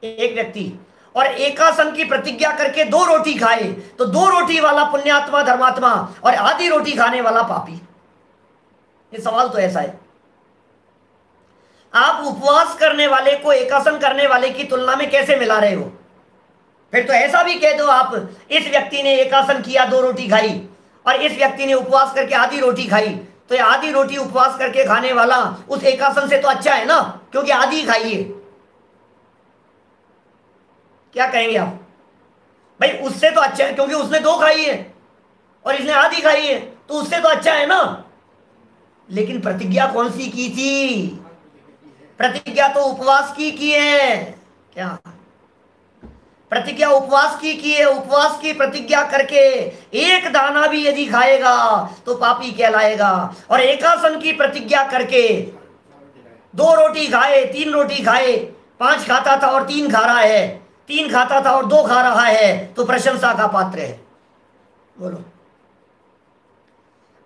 एक व्यक्ति, और एकासन की प्रतिज्ञा करके 2 रोटी खाए तो 2 रोटी वाला पुण्यात्मा धर्मात्मा और आधी रोटी खाने वाला पापी। ये सवाल तो ऐसा है। आप उपवास करने वाले को एकासन करने वाले की तुलना में कैसे मिला रहे हो? फिर तो ऐसा भी कह दो आप, इस व्यक्ति ने एकासन किया 2 रोटी खाई और इस व्यक्ति ने उपवास करके आधी रोटी खाई, तो ये आधी रोटी उपवास करके खाने वाला उस एकासन से तो अच्छा है ना, क्योंकि आधी खाई है। क्या कहेंगे आप? भाई उससे तो अच्छा है, क्योंकि उसने 2 खाई है और इसने आधी खाई है, तो उससे तो अच्छा है ना। लेकिन प्रतिज्ञा कौन सी की थी? प्रतिज्ञा तो उपवास की है। क्या प्रतिज्ञा उपवास की है? उपवास की प्रतिज्ञा करके एक दाना भी यदि खाएगा तो पापी कहलाएगा। और एकासन की प्रतिज्ञा करके 2 रोटी खाए, 3 रोटी खाए, 5 खाता था और 3 खा रहा है, 3 खाता था और 2 खा रहा है, तो प्रशंसा का पात्र है। बोलो,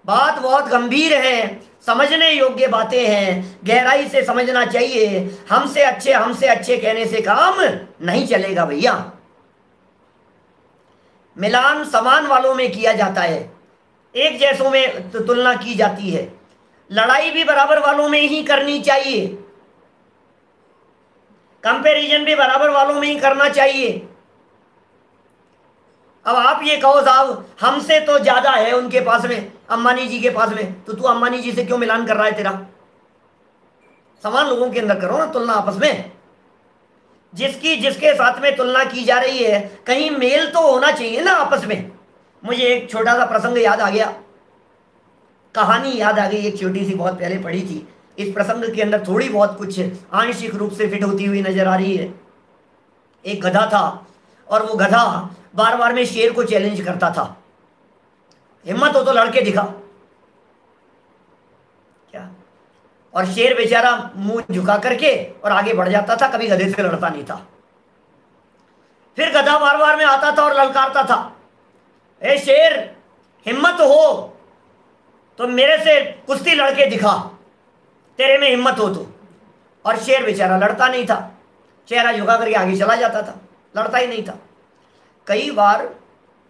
बात बहुत गंभीर है, समझने योग्य बातें हैं, गहराई से समझना चाहिए। हमसे अच्छे कहने से काम नहीं चलेगा भैया। मिलान समान वालों में किया जाता है, एक जैसों में तुलना की जाती है। लड़ाई भी बराबर वालों में ही करनी चाहिए, कंपैरिजन भी बराबर वालों में ही करना चाहिए। अब आप ये कहो साहब हमसे तो ज्यादा है उनके पास में, अंबानी जी के पास में, तो तू अंबानी जी से क्यों मिलान कर रहा है? तेरा समान लोगों के अंदर करो ना तुलना आपस में। जिसकी जिसके साथ में तुलना की जा रही है, कहीं मेल तो होना चाहिए ना आपस में। मुझे एक छोटा सा प्रसंग याद आ गया, कहानी याद आ गई, एक छोटी सी, बहुत पहले पढ़ी थी। इस प्रसंग के अंदर थोड़ी बहुत कुछ आंशिक रूप से फिट होती हुई नजर आ रही है। एक गधा था और वो गधा बार बार में शेर को चैलेंज करता था, हिम्मत हो तो लड़के दिखा। क्या? और शेर बेचारा मुंह झुका करके और आगे बढ़ जाता था, कभी गधे से लड़ता नहीं था। फिर गधा बार बार में आता था और ललकारता था, ए शेर, हिम्मत हो तो मेरे से कुश्ती लड़के दिखा, तेरे में हिम्मत हो तो। और शेर बेचारा लड़ता नहीं था, चेहरा झुका करके आगे चला जाता था, लड़ता ही नहीं था। कई बार,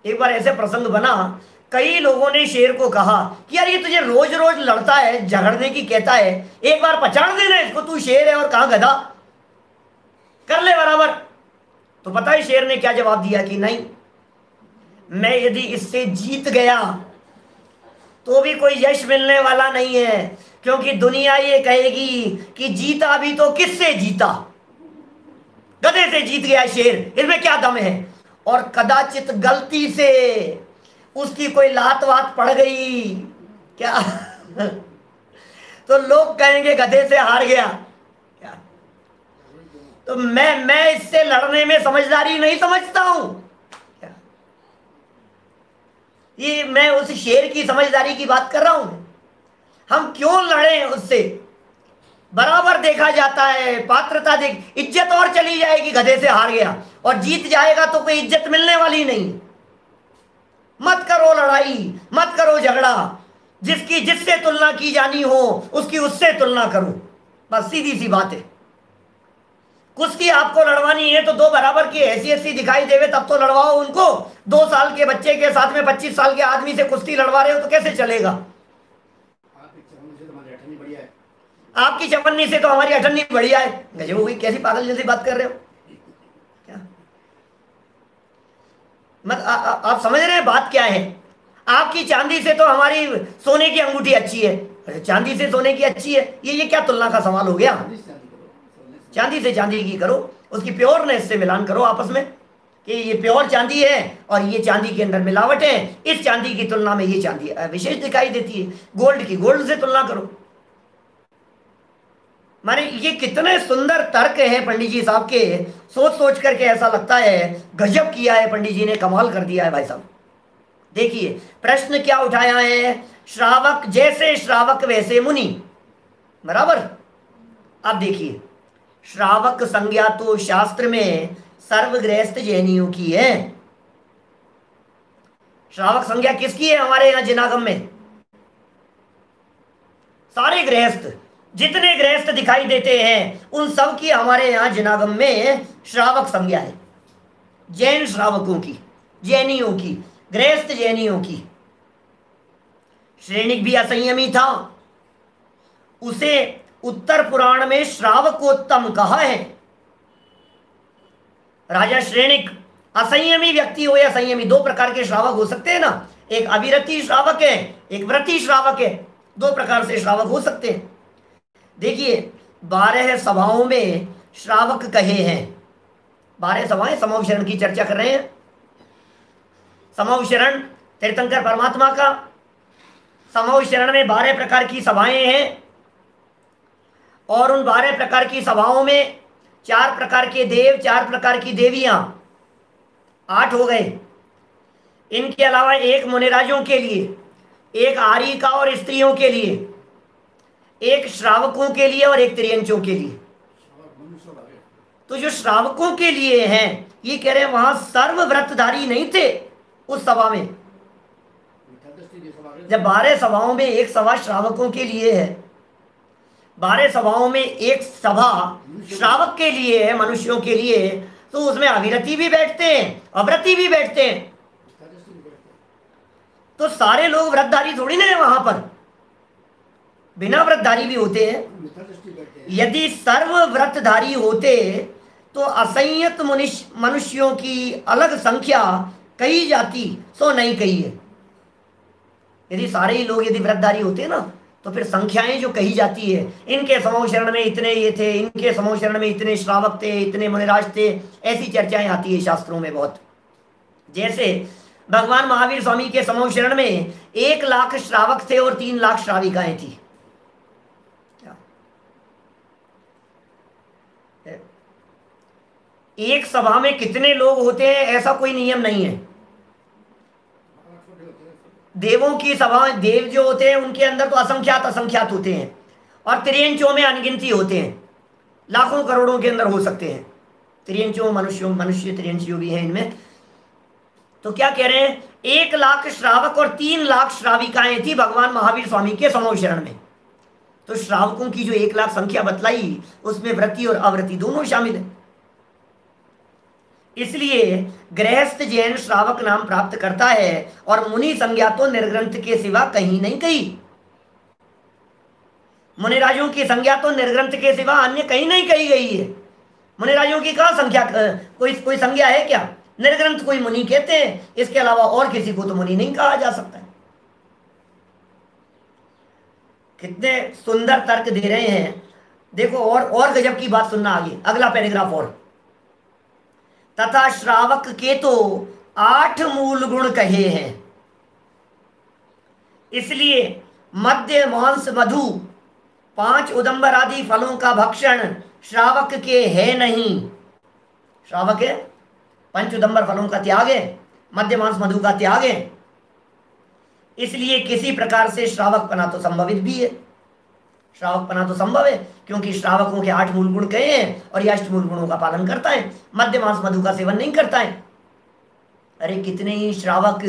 एक बार ऐसे प्रसंग बना, कई लोगों ने शेर को कहा कि यार ये तुझे रोज रोज लड़ता है, झगड़ने की कहता है, एक बार पछाड़ देना इसको, तू शेर है और कहां गधा, कर ले बराबर। तो पता है शेर ने क्या जवाब दिया कि नहीं, मैं यदि इससे जीत गया तो भी कोई यश मिलने वाला नहीं है, क्योंकि दुनिया ये कहेगी कि जीता भी तो किससे जीता, गधे से जीत गया शेर, इसमें क्या दम है। और कदाचित गलती से उसकी कोई लात वात पड़ गई क्या तो लोग कहेंगे गधे से हार गया क्या। तो मैं इससे लड़ने में समझदारी नहीं समझता हूं क्या? ये मैं उस शेर की समझदारी की बात कर रहा हूं। हम क्यों लड़े उससे? बराबर देखा जाता है, पात्रता देख, इज्जत और चली जाएगी। गधे से हार गया और जीत जाएगा तो कोई इज्जत मिलने वाली नहीं। मत करो लड़ाई, मत करो झगड़ा, जिसकी जिससे तुलना की जानी हो उसकी उससे तुलना करो, बस सीधी सी बात है। कुश्ती आपको लड़वानी है तो 2 बराबर की हैसियत सी दिखाई देवे तब तो लड़वाओ उनको। 2 साल के बच्चे के साथ में 25 साल के आदमी से कुश्ती लड़वा रहे हो तो कैसे चलेगा? आपकी चवन्नी से तो हमारी अठन्नी बढ़िया है। गजब हो गई, कैसी पागल जैसी बात कर रहे हो क्या? मत आप समझ रहे हैं बात क्या है? आपकी चांदी से तो हमारी सोने की अंगूठी अच्छी है, चांदी से सोने की अच्छी है, ये क्या तुलना का सवाल हो गया? चांदी से चांदी की करो, उसकी प्योरनेस से मिलान करो आपस में कि ये प्योर चांदी है और ये चांदी के अंदर मिलावट है, इस चांदी की तुलना में ये चांदी विशेष दिखाई देती है। गोल्ड की गोल्ड से तुलना करो। माने ये कितने सुंदर तर्क हैं पंडित जी साहब के, सोच सोच करके ऐसा लगता है गजब किया है पंडित जी ने, कमाल कर दिया है भाई साहब। देखिए प्रश्न क्या उठाया है, श्रावक जैसे श्रावक वैसे मुनि, बराबर। अब देखिए श्रावक संज्ञा तो शास्त्र में सर्वगृहस्थ जैनियों की है। श्रावक संज्ञा किसकी है हमारे यहां जिनागम में? सारे गृहस्थ, जितने गृहस्थ दिखाई देते हैं उन सब की हमारे यहां जिनागम में श्रावक संज्ञा है। जैन श्रावकों की, जैनियों की, गृहस्थ जैनियों की। श्रेणिक भी असंयमी था, उसे उत्तर पुराण में श्रावकोत्तम कहा है। राजा श्रेणिक असंयमी व्यक्ति हो या संयमी, 2 प्रकार के श्रावक हो सकते हैं ना। एक अविरति श्रावक है, एक व्रती श्रावक है। दो प्रकार से श्रावक हो सकते हैं। देखिए 12 सभाओं में श्रावक कहे हैं। 12 सभाएं समविचरण की चर्चा कर रहे हैं। समविचरण तीर्थंकर परमात्मा का, समविचरण में 12 प्रकार की सभाएं हैं और उन 12 प्रकार की सभाओं में 4 प्रकार के देव, 4 प्रकार की देवियां, 8 हो गए। इनके अलावा एक मुनिराजों के लिए, एक आर्यिका और स्त्रियों के लिए, एक श्रावकों के लिए और एक त्रियंचों के लिए। तो जो श्रावकों के लिए हैं, ये कह रहे हैं वहां सर्व व्रतधारी नहीं थे उस सभा में। जब 12 सभाओं में एक सभा श्रावकों के लिए है, 12 सभाओं में एक सभा श्रावक के लिए है, मनुष्यों के लिए, तो उसमें अविरति भी बैठते हैं, अव्रती भी बैठते हैं। तो सारे लोग व्रतधारी थोड़ी ना है वहां पर, बिना व्रतधारी भी होते हैं। यदि सर्व व्रतधारी होते तो असंयत मनुष्यों की अलग संख्या कही जाती, सो नहीं कही है। यदि सारे ही लोग यदि व्रतधारी होते ना, तो फिर संख्याएं जो कही जाती है, इनके समूह में इतने ये थे, इनके समूह में इतने श्रावक थे, इतने मुनिराज थे, ऐसी चर्चाएं आती है शास्त्रों में बहुत। जैसे भगवान महावीर स्वामी के समूह में 1 लाख श्रावक थे और 3 लाख श्राविकाएं थी। एक सभा में कितने लोग होते हैं ऐसा कोई नियम नहीं है। देवों की सभा, देव जो होते हैं उनके अंदर तो असंख्यात असंख्यात होते हैं, और त्रियंचों में अनगिनती होते हैं, लाखों करोड़ों के अंदर हो सकते हैं। त्रियंचों मनुष्य त्रियंचियों भी हैं इनमें। तो क्या कह रहे हैं, 1 लाख श्रावक और 3 लाख श्राविकाएं थी भगवान महावीर स्वामी के समूह में। तो श्रावकों की जो 1 लाख संख्या बतलाई, उसमें व्रती और अव्रती दोनों शामिल है। इसलिए गृहस्थ जैन श्रावक नाम प्राप्त करता है, और मुनि संज्ञा तो निर्ग्रंथ के सिवा कहीं नहीं कही। मुनिराजों की संज्ञा तो निर्ग्रंथ के सिवा अन्य कहीं नहीं कही गई है। मुनिराजों की कहाँ संज्ञा, कोई संज्ञा है क्या? निर्ग्रंथ कोई मुनि कहते हैं, इसके अलावा और किसी को तो मुनि नहीं कहा जा सकता है। कितने सुंदर तर्क दे रहे हैं। देखो और गजब की बात सुनना आगे, अगला पैराग्राफ और। तथा श्रावक के तो 8 मूल गुण कहे हैं, इसलिए मद्य मांस मधु 5 उदंबर आदि फलों का भक्षण श्रावक के है नहीं। श्रावक है 5 उदंबर फलों का त्याग है, मद्य मांस मधु का त्याग है, इसलिए किसी प्रकार से श्रावकपना तो संभवित भी है। श्रावकपना तो संभव है, क्योंकि श्रावकों के 8 मूल गुण कहे हैं और ये 8 मूल गुणों का पालन करता है, मद्य मांस मधु का सेवन नहीं करता है। अरे कितने ही श्रावक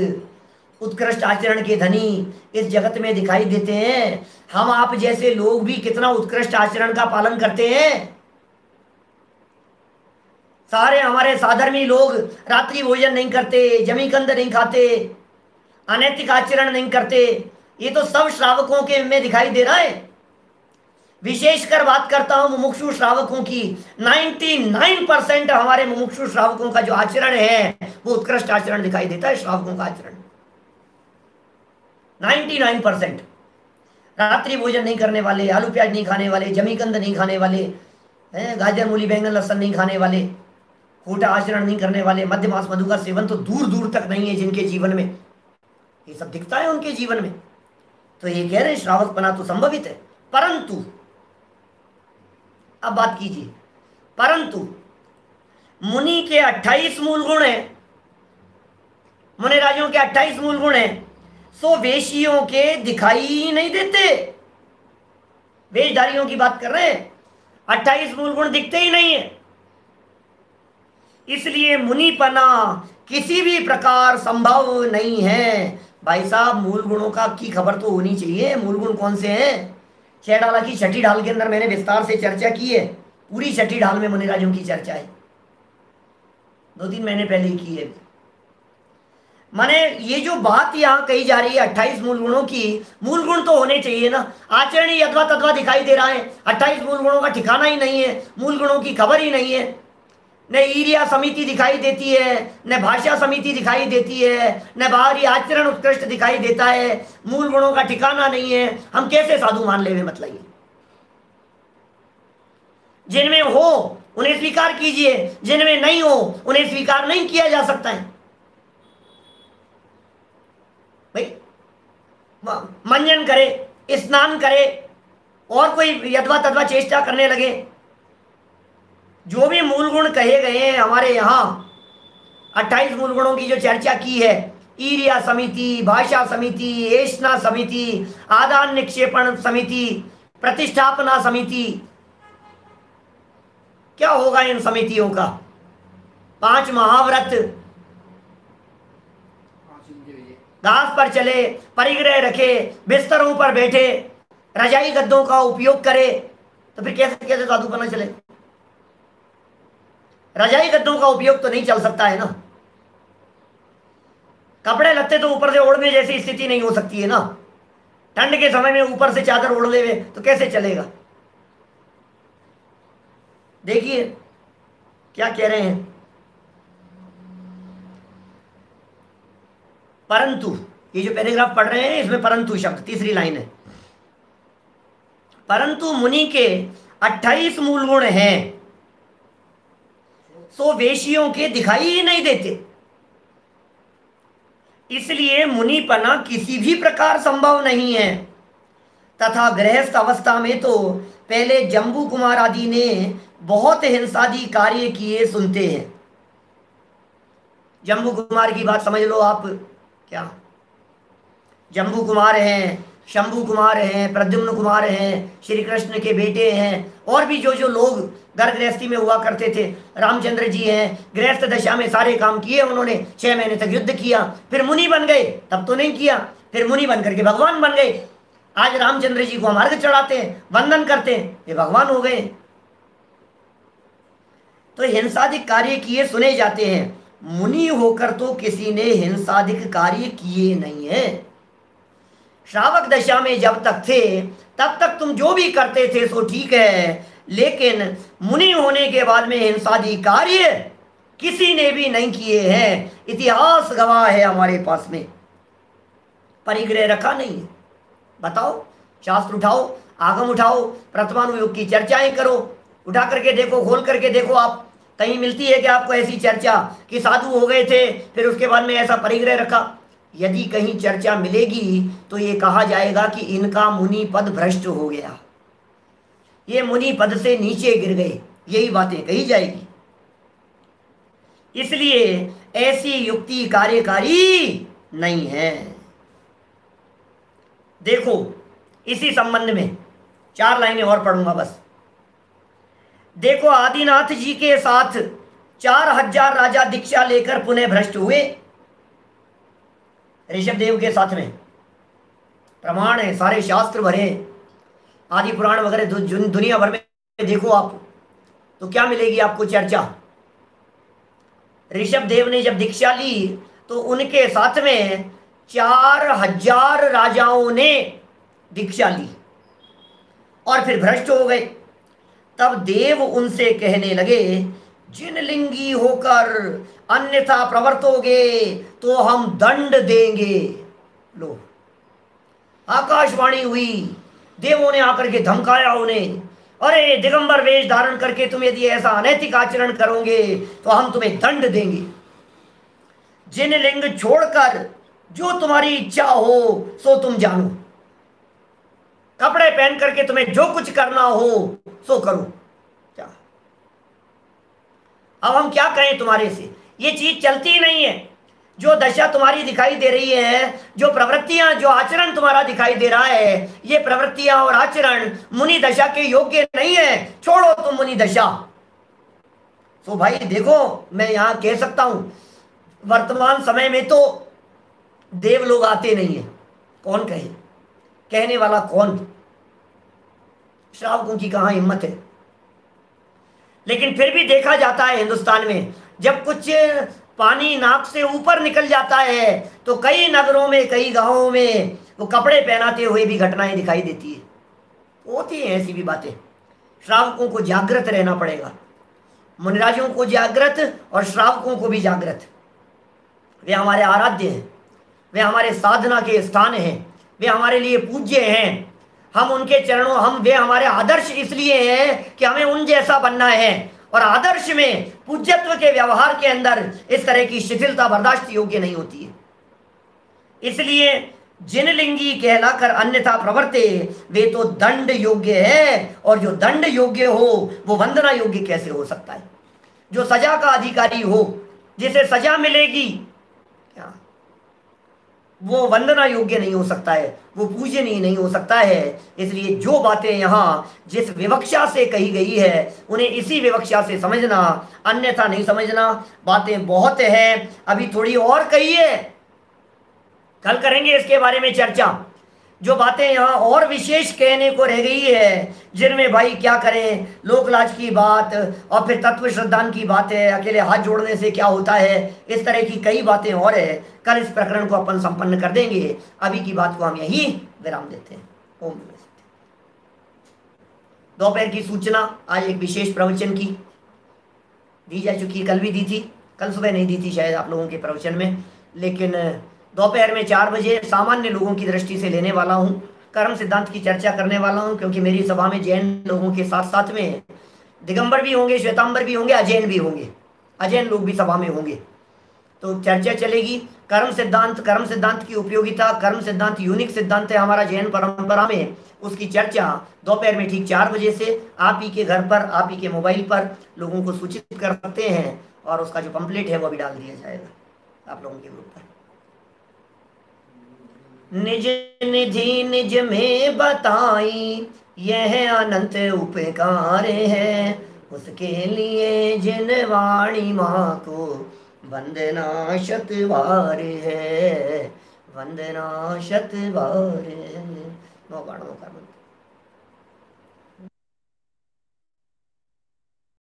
उत्कृष्ट आचरण के धनी इस जगत में दिखाई देते हैं। हम आप जैसे लोग भी कितना उत्कृष्ट आचरण का पालन करते हैं। सारे हमारे साधर्मी लोग रात्रि भोजन नहीं करते, जमीकंद नहीं खाते, अनैतिक आचरण नहीं करते। ये तो सब श्रावकों के में दिखाई दे रहा है। विशेषकर बात करता हूं मुमुक्षु श्रावकों की। 99% हमारे मुमुक्षु श्रावकों का जो आचरण है वो उत्कृष्ट आचरण दिखाई देता है। श्रावकों का आचरण 99%। रात्रि भोजन नहीं करने वाले, आलू प्याज नहीं खाने वाले, जमीकंद नहीं खाने वाले, गाजर मूली बैंगन लहसुन नहीं खाने वाले, खोटा आचरण नहीं करने वाले, मद्य मांस मधु का सेवन तो दूर दूर तक नहीं है जिनके जीवन में, ये सब दिखता है उनके जीवन में। तो ये कह रहे हैं श्रावकपना तो संभवित है। परंतु अब बात कीजिए, परंतु मुनि के 28 मूल गुण हैं, मुनिराजों के 28 मूल गुण हैं, सो वेशियों के दिखाई ही नहीं देते। वेशधारियों की बात कर रहे हैं, 28 मूल गुण दिखते ही नहीं है। इसलिए मुनिपना किसी भी प्रकार संभव नहीं है। भाई साहब, मूल गुणों का की खबर तो होनी चाहिए। मूल गुण कौन से हैं? 6 ढाला की 6ठी ढाल के अंदर मैंने विस्तार से चर्चा की है। पूरी 6ठी ढाल में मुनिराजों की चर्चा है, 2-3 महीने पहले ही की है। माने ये जो बात यहाँ कही जा रही है 28 मूल गुणों की, मूल गुण तो होने चाहिए ना। आचरण ही अथवा तथवा दिखाई दे रहा है, 28 मूल गुणों का ठिकाना ही नहीं है, मूल गुणों की खबर ही नहीं है। न ईर्ष्या समिति दिखाई देती है, न भाषा समिति दिखाई देती है, न बाहरी आचरण उत्कृष्ट दिखाई देता है, मूल गुणों का ठिकाना नहीं है। हम कैसे साधु मान ले? मतलब ये जिनमें हो उन्हें स्वीकार कीजिए, जिनमें नहीं हो उन्हें स्वीकार नहीं किया जा सकता है। भाई मंजन करे, स्नान करे और कोई यदवा तदवा चेष्टा करने लगे, जो भी मूल गुण कहे गए हैं हमारे यहाँ 28 मूल गुणों की जो चर्चा की है, ईर्ष्या समिति, भाषा समिति, ऐष्णा समिति, आदान निक्षेपण समिति, प्रतिष्ठापना समिति, क्या होगा इन समितियों का? 5 महाव्रत, घास पर चले, परिग्रह रखे, बिस्तरों पर बैठे, रजाई गद्दों का उपयोग करे, तो फिर कैसे कैसे साधु बना चले? रजाई गद्दों का उपयोग तो नहीं चल सकता है ना। कपड़े लत्ते तो ऊपर से ओढ़ने जैसी स्थिति नहीं हो सकती है ना। ठंड के समय में ऊपर से चादर ओढ़ ले तो कैसे चलेगा? देखिए क्या कह रहे हैं। परंतु ये जो पैराग्राफ पढ़ रहे हैं इसमें परंतु शब्द तीसरी लाइन है। परंतु मुनि के 28 मूल गुण हैं, सो वेशियों के दिखाई ही नहीं देते, इसलिए मुनिपना किसी भी प्रकार संभव नहीं है। तथा गृहस्थ अवस्था में तो पहले जम्बू कुमार आदि ने बहुत हिंसादी कार्य किए सुनते हैं। जम्बू कुमार की बात समझ लो आप। क्या जम्बू कुमार हैं, शंभू कुमार हैं, प्रद्युम्न कुमार हैं, श्री कृष्ण के बेटे हैं, और भी जो जो लोग घर गृहस्थी में हुआ करते थे। रामचंद्र जी हैं, गृहस्थ दशा में सारे काम किए उन्होंने, 6 महीने तक युद्ध किया, फिर मुनि बन गए, तब तो नहीं किया, फिर मुनि बन करके भगवान बन गए। आज रामचंद्र जी को हम अर्घ चढ़ाते हैं, वंदन करते हैं, ये भगवान हो गए। तो हिंसादिक कार्य किए सुने जाते हैं, मुनि होकर तो किसी ने हिंसादिक कार्य किए नहीं है। श्रावक दशा में जब तक थे तब तक तुम जो भी करते थे सो ठीक है, लेकिन मुनि होने के बाद में हिंसादी कार्य किसी ने भी नहीं किए हैं। इतिहास गवाह है हमारे पास में। परिग्रह रखा नहीं है। बताओ, शास्त्र उठाओ, आगम उठाओ, प्रथमानुयोग की चर्चाएं करो, उठा करके देखो, खोल करके देखो, आप कहीं मिलती है कि आपको ऐसी चर्चा कि साधु हो गए थे फिर उसके बाद में ऐसा परिग्रह रखा? यदि कहीं चर्चा मिलेगी तो ये कहा जाएगा कि इनका मुनि पद भ्रष्ट हो गया, ये मुनि पद से नीचे गिर गए, यही बातें कही जाएगी। इसलिए ऐसी युक्ति कार्यकारी नहीं है। देखो इसी संबंध में 4 लाइनें और पढ़ूंगा बस। देखो आदिनाथ जी के साथ 4000 राजा दीक्षा लेकर पुनः भ्रष्ट हुए। ऋषभ देव के साथ में प्रमाण है, सारे शास्त्र भरे, आदि पुराण वगैरह दुनिया भर में देखो आप तो क्या मिलेगी आपको चर्चा। ऋषभ देव ने जब दीक्षा ली तो उनके साथ में 4000 राजाओं ने दीक्षा ली और फिर भ्रष्ट हो गए। तब देव उनसे कहने लगे, जिन लिंगी होकर अन्यथा प्रवर्तोगे तो हम दंड देंगे। लो, आकाशवाणी हुई, देवों ने आकर के धमकाया उन्हें, अरे दिगंबर वेश धारण करके तुम यदि ऐसा अनैतिक आचरण करोगे तो हम तुम्हें दंड देंगे। जिन लिंग छोड़कर जो तुम्हारी इच्छा हो सो तुम जानो, कपड़े पहन करके तुम्हें जो कुछ करना हो सो करो। क्या अब हम क्या कहें तुम्हारे से? ये चीज चलती नहीं है। जो दशा तुम्हारी दिखाई दे रही है, जो प्रवृत्तियां, जो आचरण तुम्हारा दिखाई दे रहा है, ये प्रवृत्तियां और आचरण मुनि दशा के योग्य नहीं है। छोड़ो तुम मुनि दशा। तो भाई देखो, मैं यहां कह सकता हूं वर्तमान समय में तो देव लोग आते नहीं है। कौन कहे? कहने वाला कौन? श्रावकों की कहां हिम्मत है। लेकिन फिर भी देखा जाता है हिंदुस्तान में, जब कुछ पानी नाक से ऊपर निकल जाता है तो कई नगरों में, कई गांवों में वो कपड़े पहनाते हुए भी घटनाएं दिखाई देती है। होती हैं ऐसी भी बातें। श्रावकों को जागृत रहना पड़ेगा। मुनिराजों को जागृत और श्रावकों को भी जागृत। वे हमारे आराध्य हैं, वे हमारे साधना के स्थान हैं, वे हमारे लिए पूज्य हैं। हम उनके चरणों वे हमारे आदर्श इसलिए हैं कि हमें उन जैसा बनना है। और आदर्श में पूज्यत्व के व्यवहार के अंदर इस तरह की शिथिलता बर्दाश्त योग्य नहीं होती है। इसलिए जिन लिंगी कहलाकर अन्यथा प्रवर्ते वे तो दंड योग्य है, और जो दंड योग्य हो वो वंदना योग्य कैसे हो सकता है? जो सजा का अधिकारी हो, जिसे सजा मिलेगी, क्या वो वंदना योग्य नहीं हो सकता है, वो पूजनीय नहीं हो सकता है। इसलिए जो बातें यहाँ जिस विवक्षा से कही गई है उन्हें इसी विवक्षा से समझना, अन्यथा नहीं समझना। बातें बहुत हैं, अभी थोड़ी और कहिए, कल करेंगे इसके बारे में चर्चा। जो बातें यहाँ और विशेष कहने को रह गई है, जिनमें भाई क्या करें, लोकलाज की बात और फिर तत्व श्रद्धान की बात है, अकेले हाथ जोड़ने से क्या होता है, इस तरह की कई बातें और है। कल इस प्रकरण को अपन संपन्न कर देंगे। अभी की बात को हम यही विराम देते हैं। ओम नमः शिवाय। दोपहर की सूचना आज एक विशेष प्रवचन की दी जा चुकी, कल भी दी थी, कल सुबह नहीं दी थी शायद आप लोगों के प्रवचन में, लेकिन दोपहर में 4 बजे सामान्य लोगों की दृष्टि से लेने वाला हूँ। कर्म सिद्धांत की चर्चा करने वाला हूँ, क्योंकि मेरी सभा में जैन लोगों के साथ साथ में दिगंबर भी होंगे, श्वेतांबर भी होंगे, अजैन भी होंगे, अजैन लोग भी सभा में होंगे। तो चर्चा चलेगी कर्म सिद्धांत की उपयोगिता। कर्म सिद्धांत यूनिक सिद्धांत है हमारा जैन परंपरा में। उसकी चर्चा दोपहर में ठीक 4 बजे से आप ही के घर पर, आप ही के मोबाइल पर लोगों को सूचित कर सकते हैं, और उसका जो पंपलेट है वो भी डाल दिया जाएगा आप लोगों के ग्रुप पर। निज निधि निज में बताई यह अनंत उपकार है, उसके लिए जिन वाणी माँ को वंदना शतवार है, वंदना शतवार है। 9 बाणों का मंत्र।